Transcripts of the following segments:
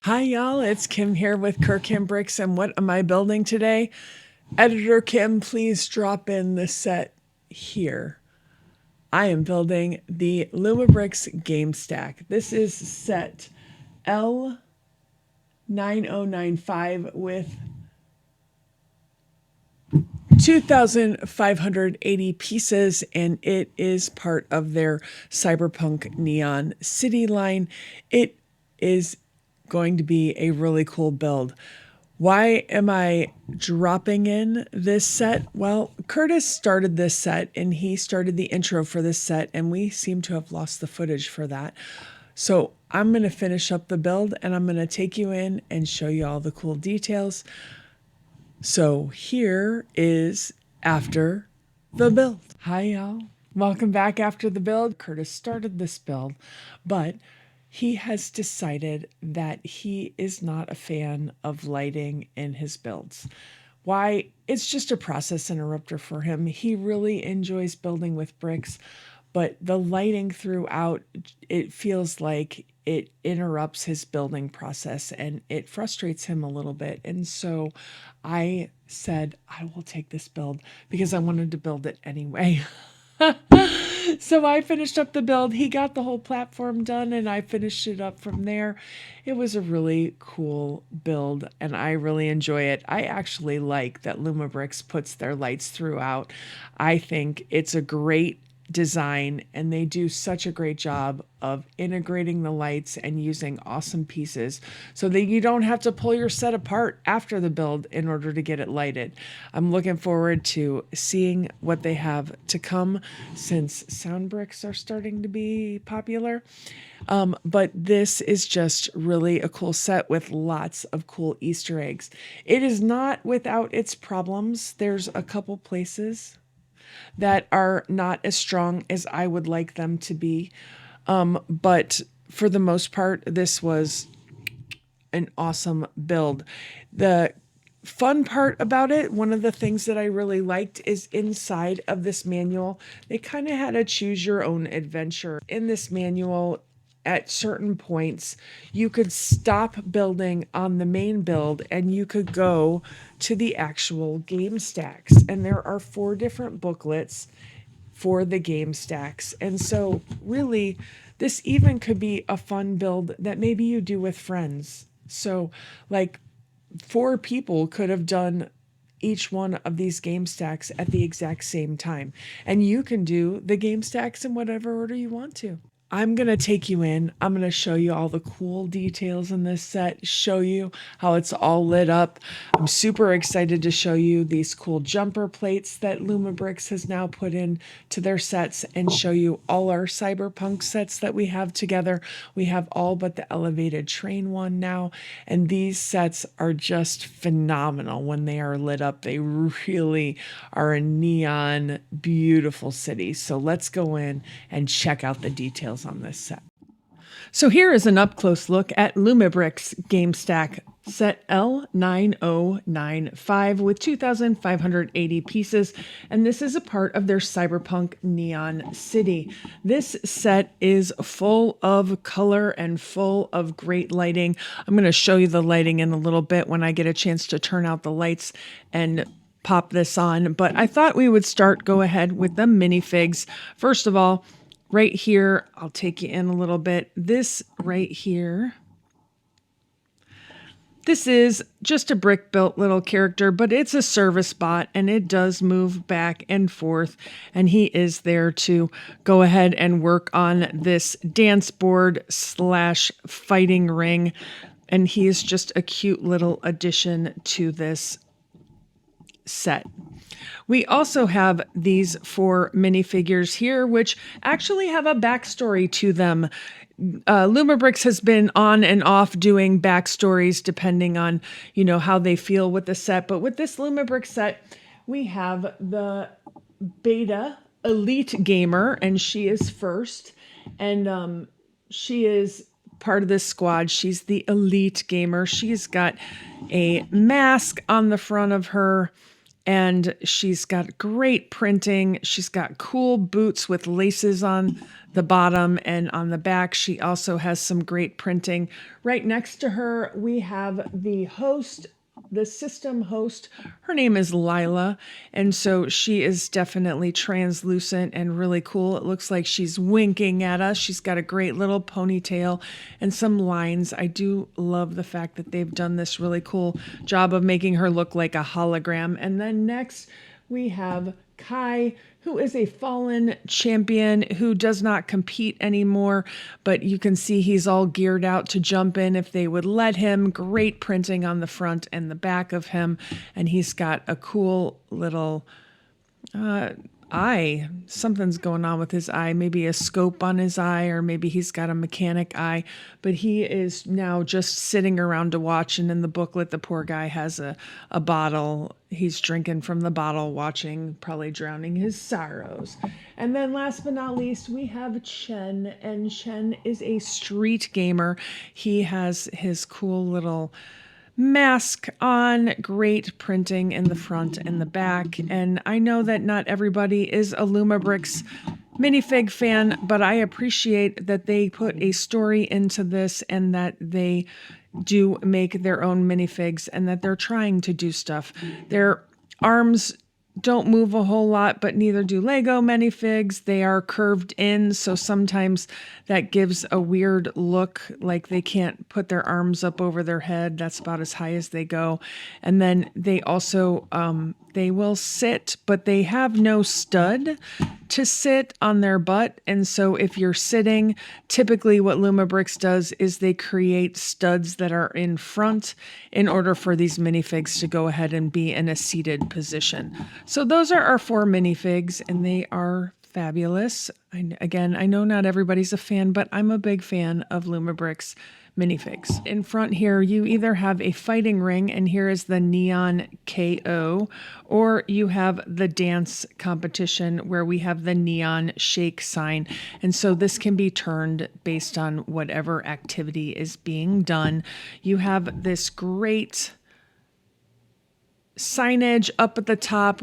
Hi y'all, it's Kim here with Curkym Bricks, and what am I building today? Editor Kim, please drop in the set here. I am building the Lumabricks game stack. This is set L9095 with 2,580 pieces, and it is part of their Cyberpunk Neon City line. It is going to be a really cool build. Why am I dropping in this set? Well, Curtis started this set and he started the intro for this set, and we seem to have lost the footage for that. So I'm going to finish up the build and I'm going to take you in and show you all the cool details. So here is after the build. Hi, y'all. Welcome back after the build. Curtis started this build, but he has decided that he is not a fan of lighting in his builds. Why? It's just a process interrupter for him. He really enjoys building with bricks, but the lighting throughout, it feels like it interrupts his building process and it frustrates him a little bit. And so I said, I will take this build because I wanted to build it anyway. So I finished up the build. He got the whole platform done and I finished it up from there. It was a really cool build and I really enjoy it. I actually like that Lumabricks puts their lights throughout. I think it's a great design and they do such a great job of integrating the lights and using awesome pieces so that you don't have to pull your set apart after the build in order to get it lighted. I'm looking forward to seeing what they have to come since sound bricks are starting to be popular. But this is just really a cool set with lots of cool Easter eggs. It is not without its problems. There's a couple places that are not as strong as I would like them to be. But for the most part, this was an awesome build. The fun part about it, one of the things that I really liked is inside of this manual, they kind of had a choose your own adventure. In this manual, at certain points, you could stop building on the main build and you could go to the actual game stacks. And there are 4 different booklets for the game stacks. And so really, this even could be a fun build that maybe you do with friends. So like 4 people could have done each one of these game stacks at the exact same time. And you can do the game stacks in whatever order you want to. I'm going to take you in. I'm going to show you all the cool details in this set, show you how it's all lit up. I'm super excited to show you these cool jumper plates that Lumabricks has now put in to their sets and show you all our Cyberpunk sets that we have together. We have all but the elevated train one now, and these sets are just phenomenal when they are lit up. They really are a neon, beautiful city. So let's go in and check out the details on this set. So here is an up-close look at Lumabricks game stack set L9095 with 2,580 pieces, and this is a part of their Cyberpunk Neon City. This set is full of color and full of great lighting. I'm going to show you the lighting in a little bit when I get a chance to turn out the lights and pop this on, but I thought we would go ahead with the minifigs. First of all, right here, I'll take you in a little bit. This right here, this is just a brick built little character, but it's a service bot and it does move back and forth. And he is there to go ahead and work on this dance board / fighting ring. And he is just a cute little addition to this set. We also have these 4 minifigures here, which actually have a backstory to them. Lumabricks has been on and off doing backstories depending on, how they feel with the set. But with this Lumabricks set, we have the beta elite gamer, and she is first. And she is part of this squad. She's the elite gamer. She's got a mask on the front of her. And she's got great printing. She's got cool boots with laces on the bottom and on the back. She also has some great printing. Right next to her, we have the host, the system host. Her name is Lila. And so she is definitely translucent and really cool. It looks like she's winking at us. She's got a great little ponytail and some lines. I do love the fact that they've done this really cool job of making her look like a hologram. And then next we have Kai, who is a fallen champion who does not compete anymore, but you can see he's all geared out to jump in if they would let him. Great printing on the front and the back of him, and he's got a cool little eye. Something's going on with his eye, maybe a scope on his eye, or maybe he's got a mechanic eye, but he is now just sitting around to watch. And in the booklet, the poor guy has a bottle. He's drinking from the bottle, watching, probably drowning his sorrows. And then last but not least, we have Chen, and Chen is a street gamer. He has his cool little mask on, great printing in the front and the back. And I know that not everybody is a Lumabricks minifig fan, but I appreciate that they put a story into this and that they do make their own minifigs and that they're trying to do stuff. Their arms don't move a whole lot, but neither do Lego minifigs. They are curved in, so sometimes that gives a weird look, like they can't put their arms up over their head. That's about as high as they go. And then they also, they will sit, but they have no stud to sit on their butt. And so if you're sitting, typically what Lumabricks does is they create studs that are in front in order for these minifigs to go ahead and be in a seated position. So those are our 4 minifigs, and they are fabulous. Again, I know not everybody's a fan, but I'm a big fan of Lumabricks minifigs. In front here, you either have a fighting ring, and here is the neon KO, or you have the dance competition where we have the neon shake sign. And so this can be turned based on whatever activity is being done. You have this great signage up at the top,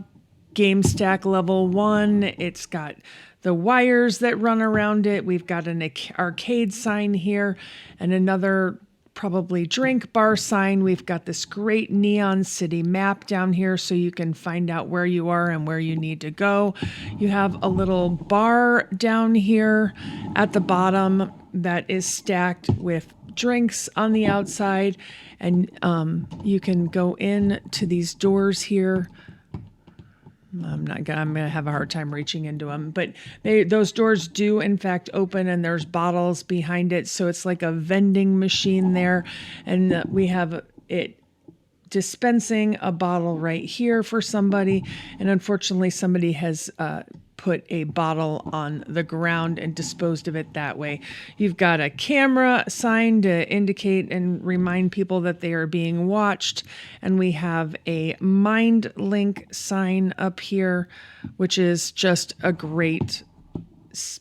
Game Stack Level 1. It's got the wires that run around it. We've got an arcade sign here and another probably drink bar sign. We've got this great neon city map down here so you can find out where you are and where you need to go. You have a little bar down here at the bottom that is stacked with drinks on the outside, and you can go in to these doors here. I'm gonna have a hard time reaching into them, but those doors do in fact open, and there's bottles behind it, so it's like a vending machine there, and we have it dispensing a bottle right here for somebody, and unfortunately somebody has put a bottle on the ground and disposed of it that way. You've got a camera sign to indicate and remind people that they are being watched. And we have a Mind Link sign up here, which is just a great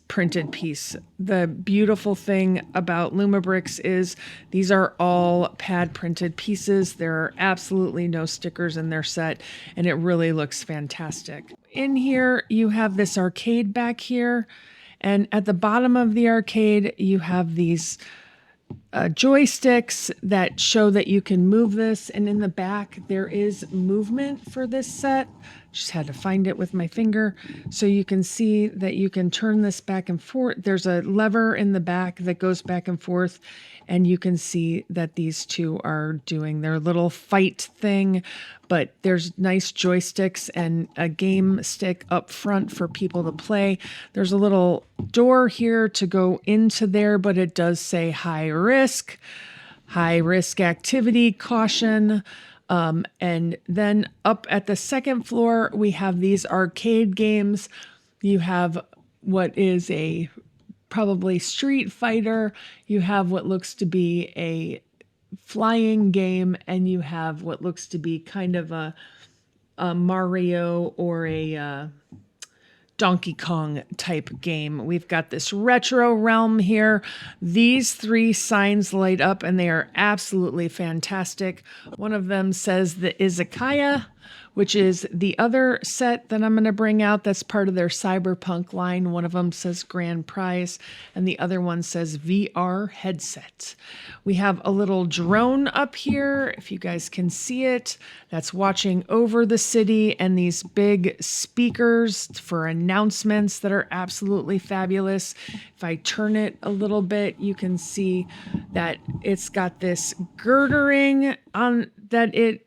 printed piece. The beautiful thing about Lumabricks is these are all pad printed pieces. There are absolutely no stickers in their set, and it really looks fantastic. In here, you have this arcade back here, and at the bottom of the arcade, you have these joysticks that show that you can move this, and in the back there is movement for this set. Just had to find it with my finger. So you can see that you can turn this back and forth. There's a lever in the back that goes back and forth, and you can see that these two are doing their little fight thing, but there's nice joysticks and a game stick up front for people to play. There's a little door here to go into there, but it does say high risk activity, caution. And then up at the second floor, we have these arcade games. You have what is a probably Street Fighter. You have what looks to be a flying game, and you have what looks to be kind of a Mario or a Donkey Kong type game. We've got this retro realm here. These 3 signs light up, and they are absolutely fantastic. One of them says the izakaya, which is the other set that I'm going to bring out that's part of their Cyberpunk line. One of them says Grand Prize, and the other one says VR headset. We have a little drone up here, if you guys can see it, that's watching over the city, and these big speakers for announcements that are absolutely fabulous. If I turn it a little bit, you can see that it's got this girdering on that it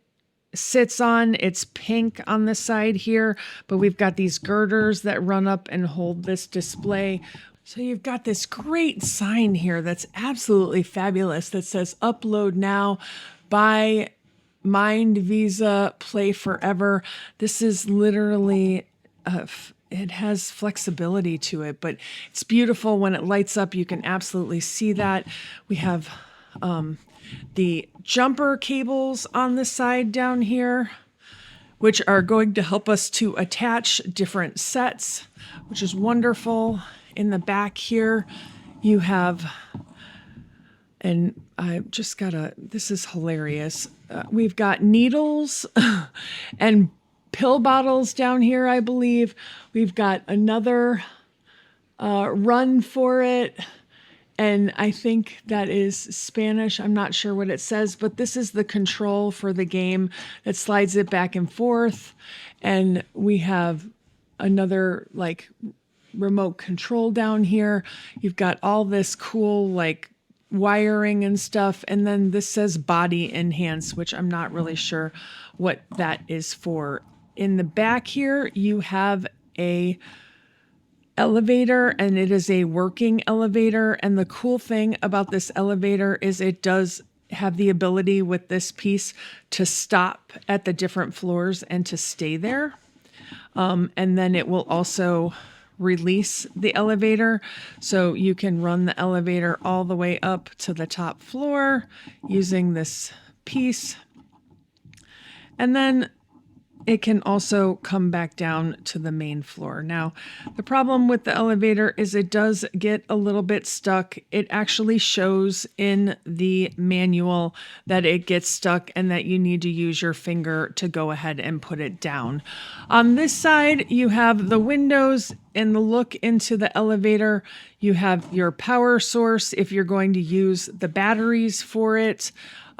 sits on. It's pink on the side here, but we've got these girders that run up and hold this display. So you've got this great sign here that's absolutely fabulous that says upload now, buy Mind Visa, play forever. This is literally it has flexibility to it, but it's beautiful. When it lights up, you can absolutely see that. We have the jumper cables on the side down here, which are going to help us to attach different sets, which is wonderful. In the back here, you have, and I just gotta, this is hilarious. We've got needles and pill bottles down here, I believe. We've got another run for it. And I think that is Spanish. I'm not sure what it says, but this is the control for the game that slides it back and forth. And we have another like remote control down here. You've got all this cool like wiring and stuff. And then this says body enhance, which I'm not really sure what that is for. In the back here, you have a elevator, and it is a working elevator. And the cool thing about this elevator is it does have the ability with this piece to stop at the different floors and to stay there. And then it will also release the elevator. So you can run the elevator all the way up to the top floor using this piece. And then it can also come back down to the main floor. Now, the problem with the elevator is it does get a little bit stuck. It actually shows in the manual that it gets stuck and that you need to use your finger to go ahead and put it down. On this side, you have the windows and the look into the elevator. You have your power source if you're going to use the batteries for it.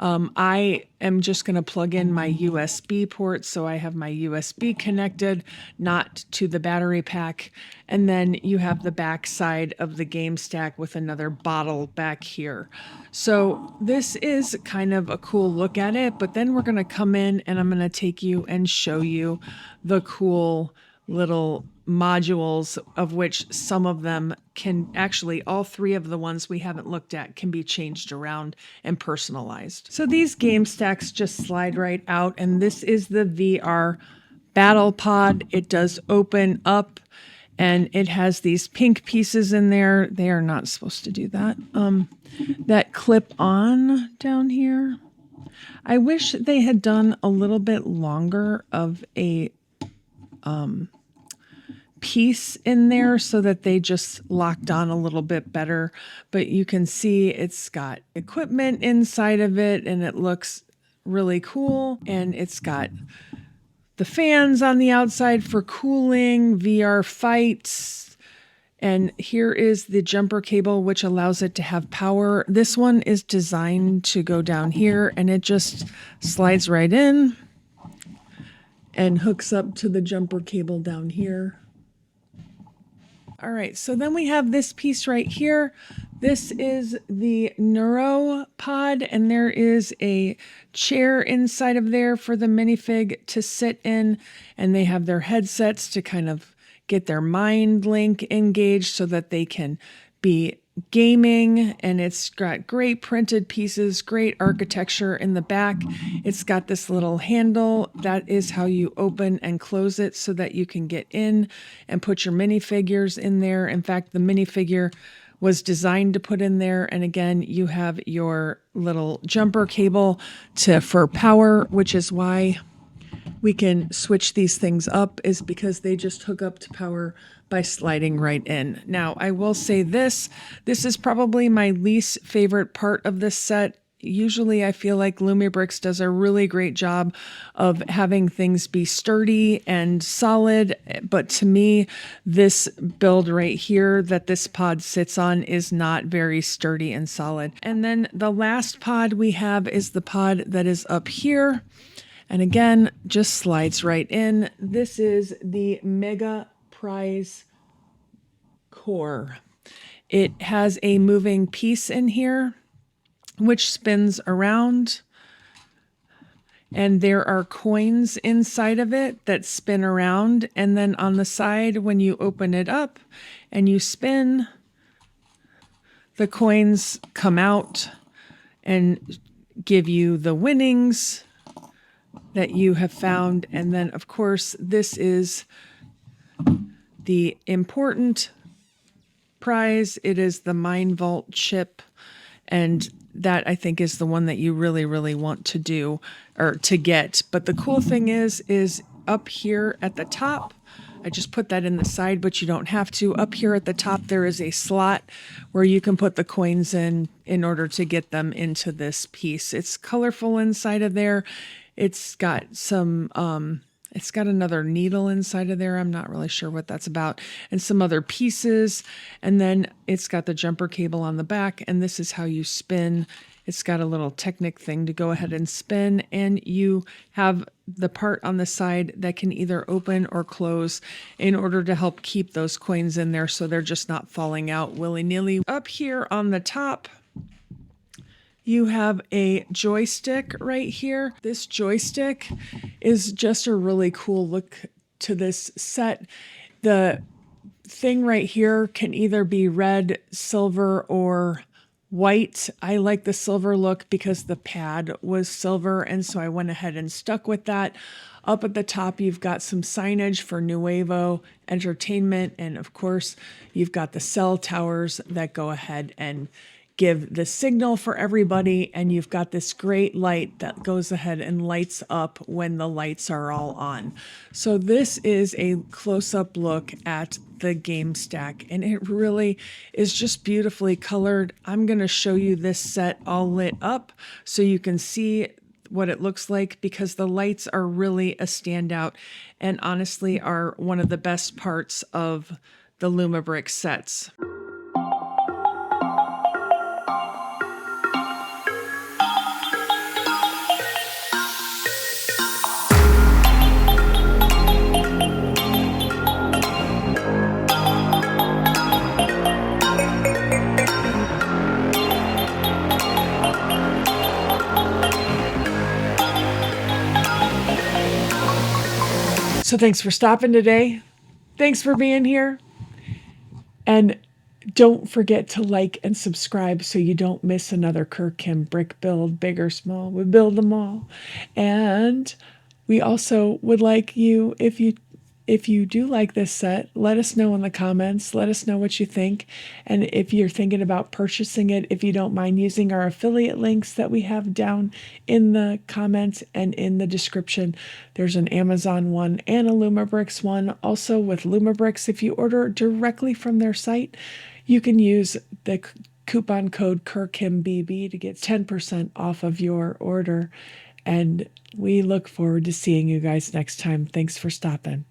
I am just going to plug in my USB port, so I have my USB connected, not to the battery pack. And then you have the back side of the game stack with another bottle back here. So this is kind of a cool look at it, but then we're going to come in and I'm going to take you and show you the cool little modules, of which some of them can actually, all three of the ones we haven't looked at can be changed around and personalized. So these game stacks just slide right out, and this is the VR battle pod. It does open up and it has these pink pieces in there. They are not supposed to do that. That clip on down here. I wish they had done a little bit longer of a piece in there so that they just locked on a little bit better. But you can see it's got equipment inside of it and it looks really cool. And it's got the fans on the outside for cooling, VR fights. And here is the jumper cable, which allows it to have power. This one is designed to go down here and it just slides right in and hooks up to the jumper cable down here. All right, so then we have this piece right here. This is the neuro pod, and there is a chair inside of there for the minifig to sit in, and they have their headsets to kind of get their mind link engaged so that they can be gaming. And it's got great printed pieces, great architecture in the back. It's got this little handle. That is how you open and close it so that you can get in and put your minifigures in there. In fact, the minifigure was designed to put in there. And again, you have your little jumper cable for power, which is why we can switch these things up, is because they just hook up to power by sliding right in. Now, I will say this is probably my least favorite part of this set, Usually I feel like Lumibricks does a really great job of having things be sturdy and solid. But to me, this build right here that this pod sits on is not very sturdy and solid. And then the last pod we have is the pod that is up here. And again, just slides right in. This is the Mega Prize Core. It has a moving piece in here, which spins around. And there are coins inside of it that spin around. And then on the side, when you open it up and you spin, the coins come out and give you the winnings that you have found. And then, of course, this is the important prize. It is the Mine Vault chip, and that I think is the one that you really, really want to do or to get. But the cool thing is up here at the top, I just put that in the side, but you don't have to. Up here at the top, there is a slot where you can put the coins in order to get them into this piece. It's colorful inside of there. It's got some, it's got another needle inside of there. I'm not really sure what that's about. And some other pieces. And then it's got the jumper cable on the back. And this is how you spin. It's got a little Technic thing to go ahead and spin. And you have the part on the side that can either open or close in order to help keep those coins in there so they're just not falling out willy-nilly. Up here on the top, you have a joystick right here. This joystick is just a really cool look to this set. The thing right here can either be red, silver, or white. I like the silver look because the pad was silver, and so I went ahead and stuck with that. Up at the top, you've got some signage for Nuevo Entertainment, and of course, you've got the cell towers that go ahead and give the signal for everybody, and you've got this great light that goes ahead and lights up when the lights are all on. So this is a close-up look at the game stack, and it really is just beautifully colored. I'm going to show you this set all lit up so you can see what it looks like, because the lights are really a standout and honestly are one of the best parts of the Lumibrick sets. So thanks for stopping today. Thanks for being here. And don't forget to like and subscribe so you don't miss another Curkym Brick Build, big or small. We build them all. And we also would like you, if you do like this set, let us know in the comments. Let us know what you think. And if you're thinking about purchasing it, if you don't mind using our affiliate links that we have down in the comments and in the description. There's an Amazon one and a Lumibricks one. Also with Lumibricks, if you order directly from their site, you can use the coupon code CurkymBB to get 10% off of your order. And we look forward to seeing you guys next time. Thanks for stopping.